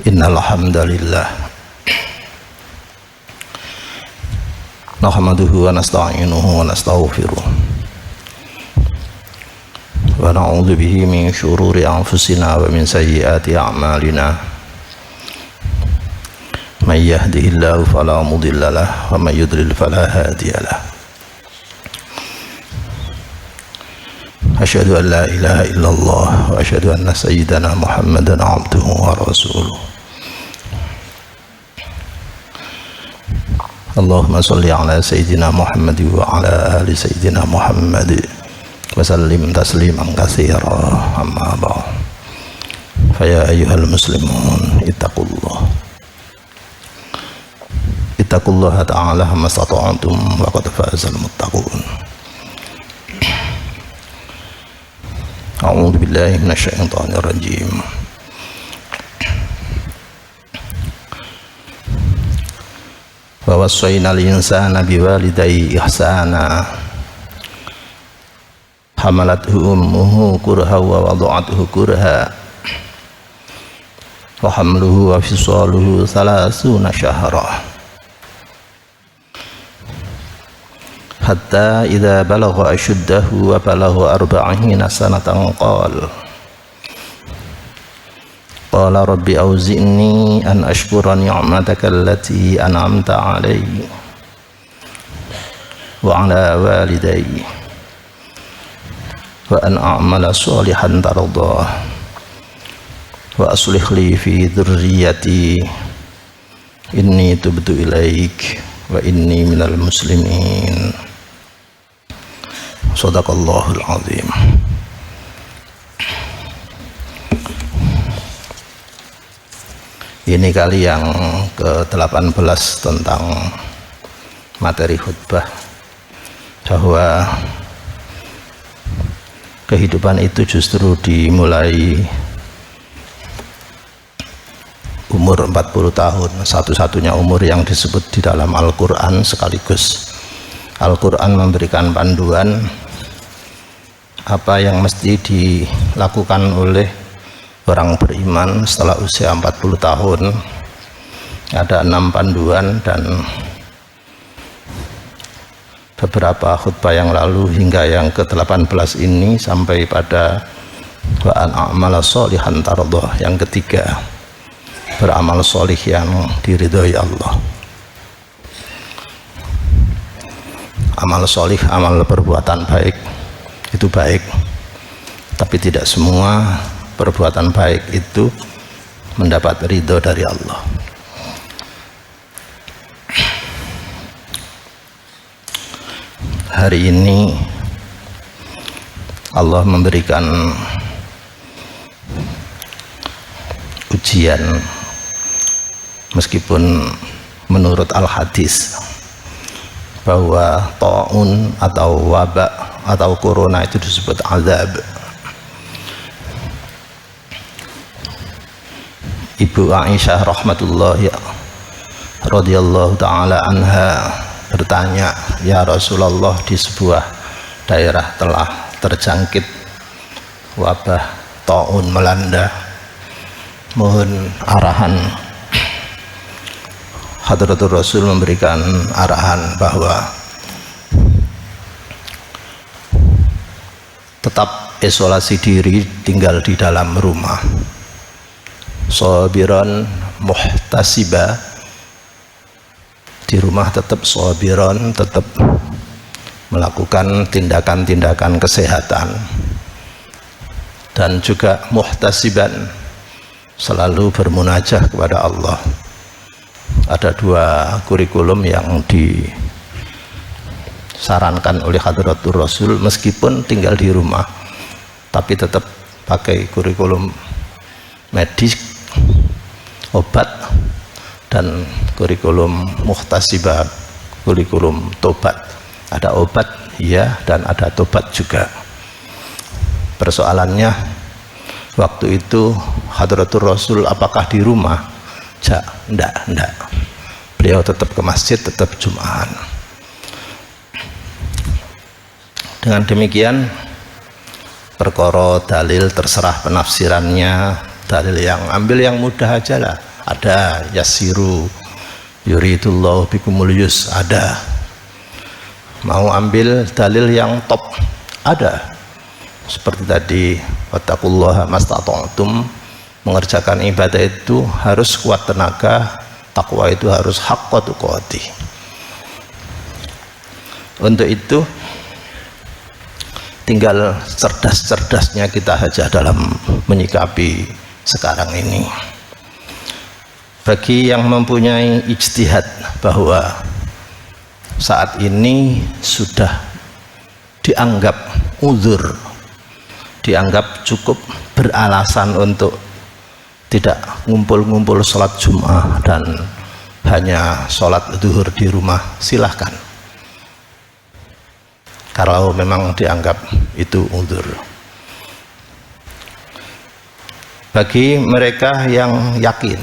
Innal hamdalillah nahmaduhu wa nasta'inuhu wa nastaghfiruh wa na'udzu bihi min syururi anfusina wa min sayyiati a'malina may yahdihillahu fala mudilla lahu wa may yudlil fala hadiya lahu. Asyhadu an la ilaha illallah wa asyhadu anna sayyidana Muhammadan abduhu wa rasuluh. Allahumma salli ala sayyidina Muhammad wa ala ali sayyidina Muhammad wa sallim tasliman katsira, amma ba'd. Fa ya ayyuhal muslimun ittaqullaha ta'ala mastata'tum wa qad fazal muttaqun. A'udzu billahi minasy syaithanir rajim. Wa wassaynal insana biwalidayhi ihsana hamalathu ummuhu kurha wa wada'athu kurha wa hamluhu wa fisaluhu 30 syahra hatta idza balagha ashuddahu wa balagha 40 sanatan qala rabbi auzi'ni an ashkura ni'mataka allati an'amta alayya wa ala walidayya wa an a'mala shalihan tardah wa aslih li fi dhurriyyati inni tubtu ilaik wa inni minal muslimin. Shadaqallahul azim. Ini kali yang ke-18 tentang materi khutbah, bahwa kehidupan itu justru dimulai umur 40 tahun, satu-satunya umur yang disebut di dalam Al-Quran, sekaligus Al-Quran memberikan panduan apa yang mesti dilakukan oleh orang beriman setelah usia 40 tahun. Ada 6 panduan, dan beberapa khutbah yang lalu hingga yang ke-18 ini sampai pada wa an a'mala shalihan tardah, yang ketiga, beramal sholih yang diridhoi Allah. Amal sholih, amal perbuatan baik itu baik, tapi tidak semua perbuatan baik itu mendapat ridho dari Allah. Hari ini Allah memberikan ujian, meskipun menurut al-hadis bahwa ta'un atau wabak atau corona itu disebut azab. Ibu Aisyah rahmatullahi radhiyallahu ta'ala anha bertanya, ya Rasulullah, di sebuah daerah telah terjangkit wabah ta'un melanda, mohon arahan. Hadratur Rasul memberikan arahan bahwa tetap isolasi diri, tinggal di dalam rumah, sabiran muhtasiba, di rumah tetap sabiran, tetap melakukan tindakan-tindakan kesehatan, dan juga muhtasiban, selalu bermunajah kepada Allah. Ada 2 kurikulum yang disarankan oleh Hadratur Rasul, meskipun tinggal di rumah tapi tetap pakai kurikulum medis, obat, dan kurikulum muhtasibah, kurikulum tobat. Ada obat ya, dan ada tobat juga. Persoalannya waktu itu Hadratur Rasul apakah di rumah? Enggak. Beliau tetap ke masjid, tetap Jum'ahan. Dengan demikian perkara dalil terserah penafsirannya, dalil yang ambil yang mudah aja lah, ada. Yassiru yuridullahu bikumul yus, ada. Mau ambil dalil yang top, ada. Seperti tadi, wattaqullaha mastata'tum, mengerjakan ibadah itu harus kuat tenaga, takwa itu harus haqqa tuqatih. Untuk itu tinggal cerdas-cerdasnya kita saja dalam menyikapi sekarang ini. Bagi yang mempunyai ijtihad bahwa saat ini sudah dianggap uzur, dianggap cukup beralasan untuk tidak ngumpul-ngumpul sholat Jum'ah dan hanya sholat zuhur di rumah, silahkan. Kalau memang dianggap itu uzur. Bagi mereka yang yakin,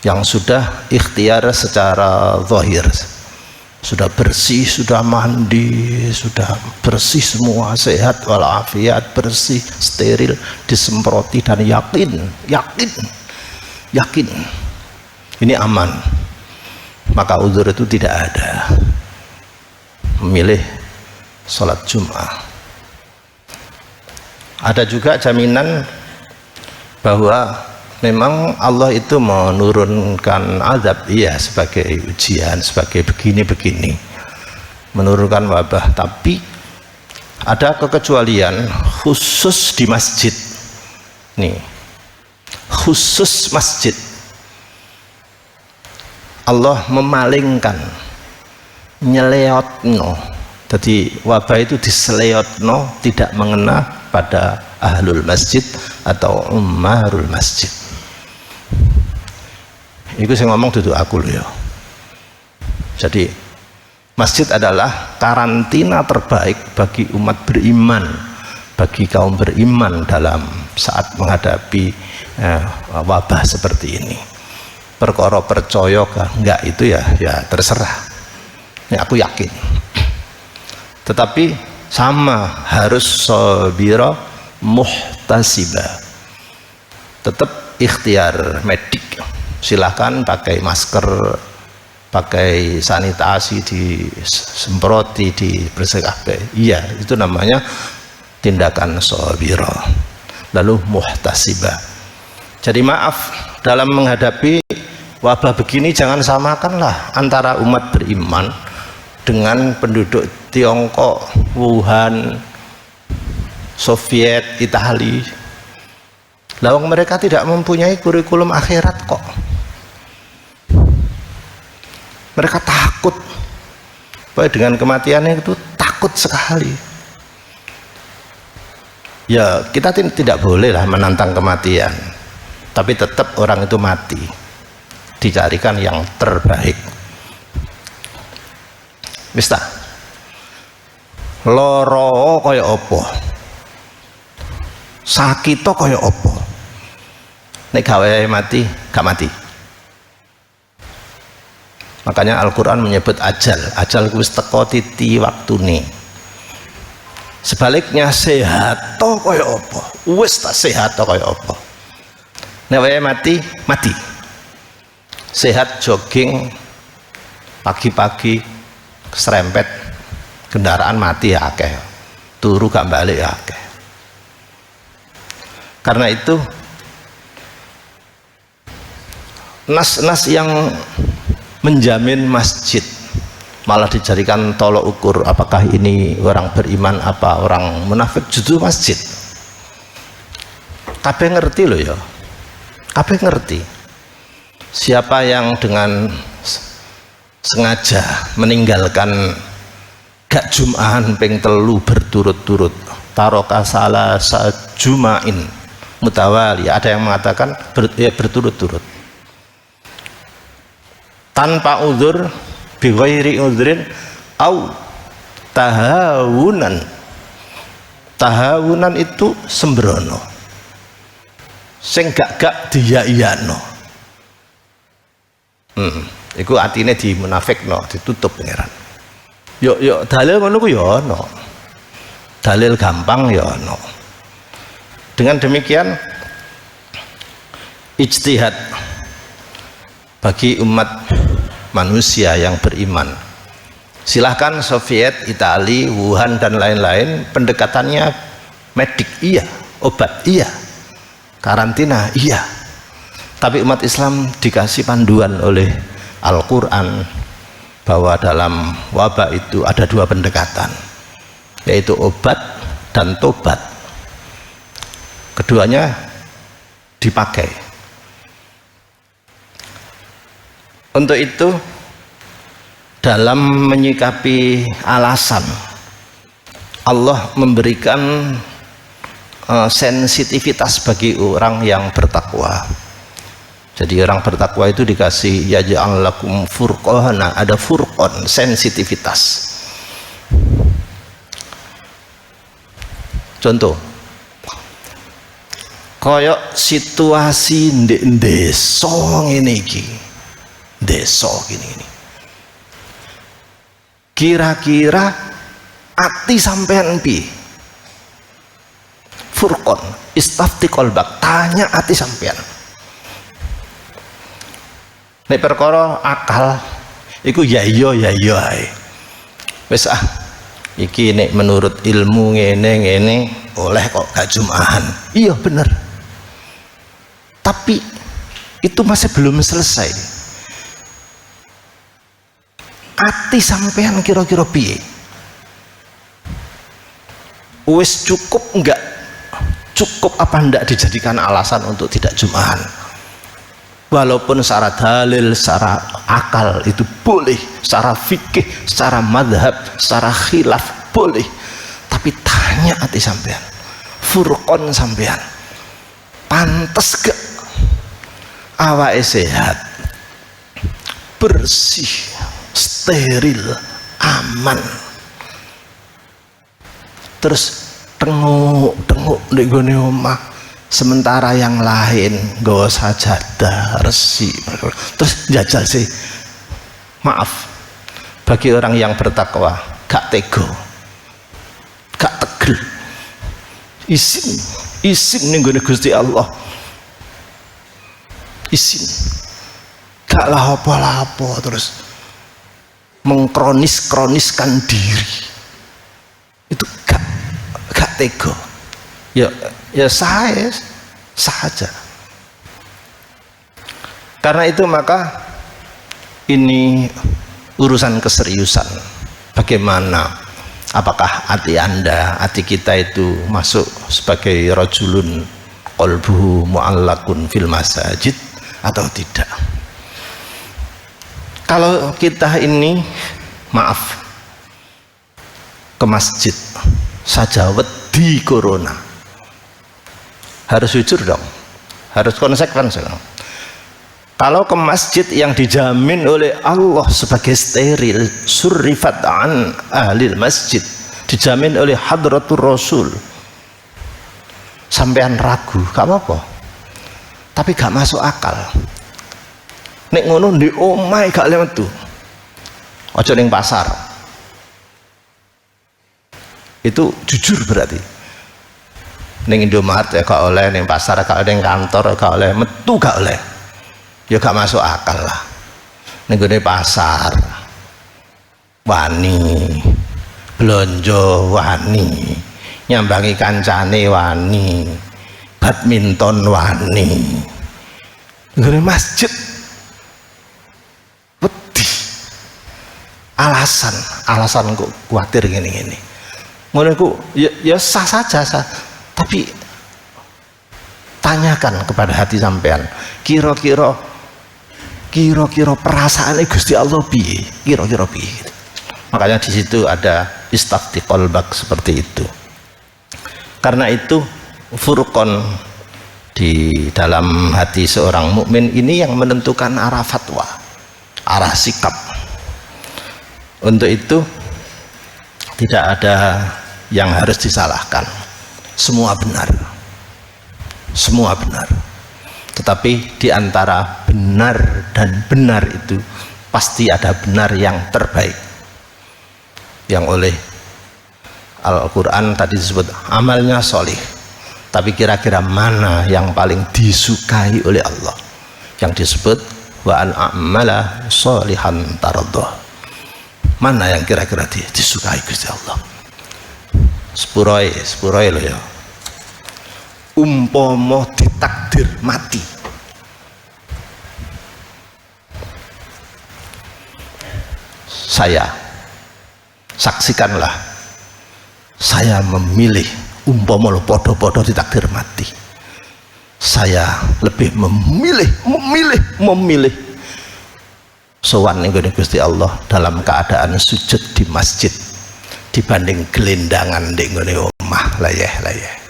yang sudah ikhtiar secara zahir, sudah bersih, sudah mandi, sudah bersih semua, sehat walafiat, bersih, steril, disemproti dan yakin ini aman, maka uzur itu tidak ada, memilih sholat Jum'ah. Ada juga jaminan bahwa memang Allah itu menurunkan azab, iya, sebagai ujian, sebagai begini-begini, menurunkan wabah, tapi ada kekecualian khusus di masjid nih, khusus masjid. Allah memalingkan, nyeleotno, jadi wabah itu diseleotno, tidak mengena pada ahlul masjid atau ummarul masjid. Itu saya ngomong duduk aku loh ya. Jadi masjid adalah karantina terbaik bagi umat beriman, bagi kaum beriman dalam saat menghadapi wabah seperti ini. Perkara percaya enggak itu ya terserah. Ini aku yakin. Tetapi sama, harus sabira muhtasiba, tetap ikhtiar medik. Silahkan pakai masker, pakai sanitasi, disemproti, dibersihkan. Iya, itu namanya tindakan sabira. Lalu muhtasiba. Jadi maaf, dalam menghadapi wabah begini jangan samakanlah antara umat beriman dengan penduduk Tiongkok, Wuhan, Soviet, Itali. Lawang mereka tidak mempunyai kurikulum akhirat kok. Mereka takut, dengan kematiannya itu takut sekali. Ya, kita tidak bolehlah menantang kematian, tapi tetap orang itu mati, dicarikan yang terbaik. Mista loro kaya apa, sakito kaya apa, nek gawe mati gak mati. Makanya Al-Quran menyebut ajal wis teko titi waktune. Sebaliknya sehat to kaya apa, wis tak sehat to kaya apa, nek wae mati mati. Sehat jogging pagi-pagi serempet kendaraan mati ya akeh, turu gak balik ya akeh. Karena itu nas-nas yang menjamin masjid malah dijadikan tolok ukur apakah ini orang beriman apa orang munafik, justru masjid. Kabeh ngerti loh ya, kabeh ngerti siapa yang dengan sengaja meninggalkan gak Jum'ahan ping telu berturut-turut, taroka salah sajumain mutawali, ada yang mengatakan berturut-turut tanpa uzur, bighairi uzrin au tahawunan. Tahawunan itu sembrono, sing gak diya-iyano. Iku artinya di munafikno, ditutup pengiran. Yuk dalil ngono ku ya ono. Dalil gampang ya ono. Dengan demikian ijtihad bagi umat manusia yang beriman. Silahkan Soviet, Itali, Wuhan dan lain-lain, pendekatannya medik iya, obat iya, karantina iya. Tapi umat Islam dikasih panduan oleh Al-Quran bahwa dalam wabah itu ada dua pendekatan, yaitu obat dan tobat. Keduanya dipakai. Untuk itu, dalam menyikapi alasan, Allah memberikan sensitivitas bagi orang yang bertakwa. Jadi orang bertakwa itu dikasih yaj'al lakum furqana, ada furqon, sensitivitas. Contoh, koyok situasi ndek desa ngene iki, desa gini. Kira-kira ati sampean pi? Furqon, istafti qalbak, tanya ati sampean. Nek perkara akal iku ya iya ae. Wis iki nek menurut ilmu ngene oleh kok gak jumahan. Iya bener. Tapi itu masih belum selesai. Ati sampean kira-kira piye? Wis cukup enggak? Cukup apa enggak dijadikan alasan untuk tidak jumahan? Walaupun secara dalil, secara akal itu boleh, secara fikih, secara madhab, secara khilaf boleh, tapi tanya hati sampean, furqon sampean, pantes gak awake sehat, bersih, steril, aman, terus tengok di gone omah, sementara yang lain gak sajadah resi, terus jajal sih. Maaf, bagi orang yang bertakwa gak tego, gak tegel, isin ning gone Gusti Allah, isin, gak lah apa-apa, terus mengkroniskan diri, itu gak tego. Ya saya saja. Karena itu maka ini urusan keseriusan. Bagaimana, apakah hati Anda, hati kita itu masuk sebagai rajulun qalbuhu mu'allakun fil masajid atau tidak? Kalau kita ini maaf ke masjid saja wedi corona, harus jujur dong, harus konsekuensi dong. Kalau ke masjid yang dijamin oleh Allah sebagai steril, surrifat an ahlil masjid, dijamin oleh hadratur rasul, sampean ragu, gak apa-apa, tapi gak masuk akal. Nek ngono di omai gak lewat tuh, ojo ning pasar, itu jujur berarti. Ning Indomaret ya gak oleh, ning pasar gak oleh, ning kantor gak oleh, metu gak oleh, ya gak masuk akal lah. Ning gone pasar wani, blonjo wani, nyambangi kancane wani, badminton wani, gone masjid wedi. Alasan kok khawatir gini ngono ku ya sah saja sah. Tapi tanyakan kepada hati sampean, kira-kira perasaan Gusti Allah piye? Kira-kira piye? Makanya di situ ada istafti qalbak seperti itu. Karena itu furqon di dalam hati seorang mukmin ini yang menentukan arah fatwa, arah sikap. Untuk itu tidak ada yang harus disalahkan. Semua benar, tetapi di antara benar dan benar itu pasti ada benar yang terbaik, yang oleh Al-Quran tadi disebut amalnya solih. Tapi kira-kira mana yang paling disukai oleh Allah? Yang disebut wa an a'mala sholihan taradhah. Mana yang kira-kira disukai Gusti Allah? Sepuroi lho ya. Umpama ditakdir mati, saya saksikanlah, saya memilih, umpama lo podo-podo ditakdir mati, saya lebih memilih sowan ning Gusti Allah dalam keadaan sujud di masjid dibanding gelendangan ning omah layeh-layeh.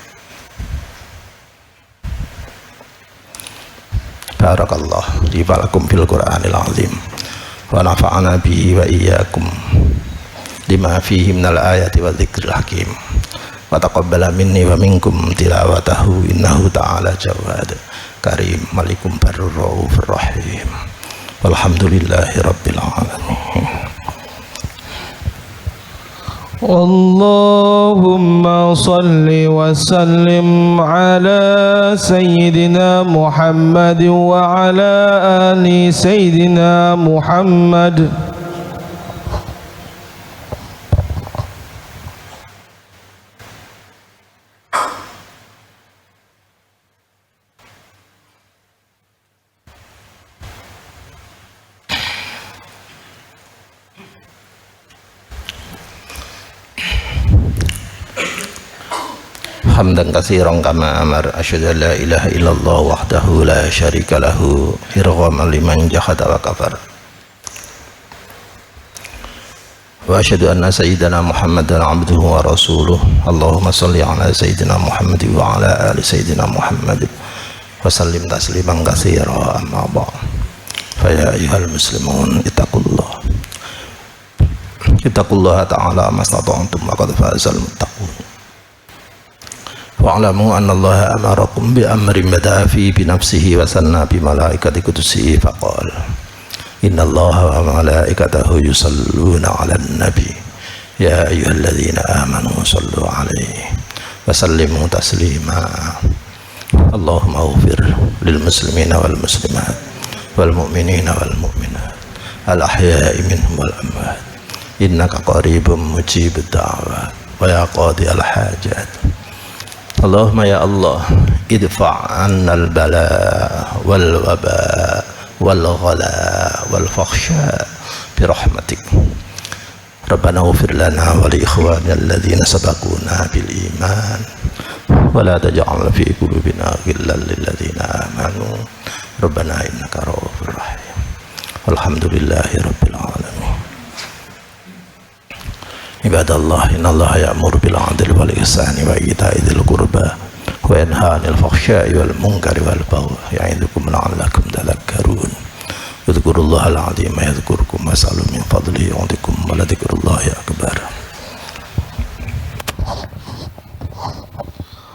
Barakallah li wa lakum fil Qur'anil azim wa nafa'ana bihi wa iyyakum lima fihi minal ayati wa dzikril hakim wa taqabbala minni wa minkum tilawatahu innahu ta'ala jawad karim malikum barur raufur rahim walhamdulillahi rabbil alamin. Allahumma salli wa sallim ala sayyidina Muhammad wa ala ali sayyidina Muhammad. Hamdan katsiran kama amar asyhadu an la ilaha illallah wahdahu la syarika lahu irghaman liman jahada wa kafar wa asyhadu anna sayyidana Muhammadan abduhu wa rasuluh. Allahumma shalli ala sayyidina Muhammad wa ala ali sayyidina Muhammad wa sallim tasliman katsiran amma ba'd. Fa ya ayyuhal muslimun ittaqullaha ta'ala mastata'tum wa qad fazal muttaqun. Wa'lamu anna Allah amarakum bi amrin bada'a fi bi nafsihi wa sanna bi malaikati qudusihi faqala inna Allah wa malaikatahu yusalluna 'alan nabi ya ayyuhalladzina amanu sallu 'alaihi wa sallimu taslima. Allahumma ighfir lil muslimina wal muslimat wal mu'minina wal mu'minat al ahya'i minhum wal amwat innaka qaribun mujibud da'wat wa ya qadi al hajat. Allahumma ya Allah idfa' anna al-bala wal waba wal ghala wal fakhsha bi rahmatik. Rabbana ighfir lana wa li ikhwanina alladhina sabaquna bil iman wa la taj'al fi qulubina ghillan lil ladzina amanu Rabbana innaka ra'ufur rahim. Alhamdulillahi rabbil alamin. Ibadallah innallaha ya'muru bil 'adli wal ihsani wa ita'i dzil qurba wa yanha 'anil fakhsya'i wal munkari wal baghi ya'idzukum la'allakum tadhakkarun. Udhkurullahal 'azima yadhkurkum was'alu min fadlihi yu'tikum wa la dzikrullahi akbar.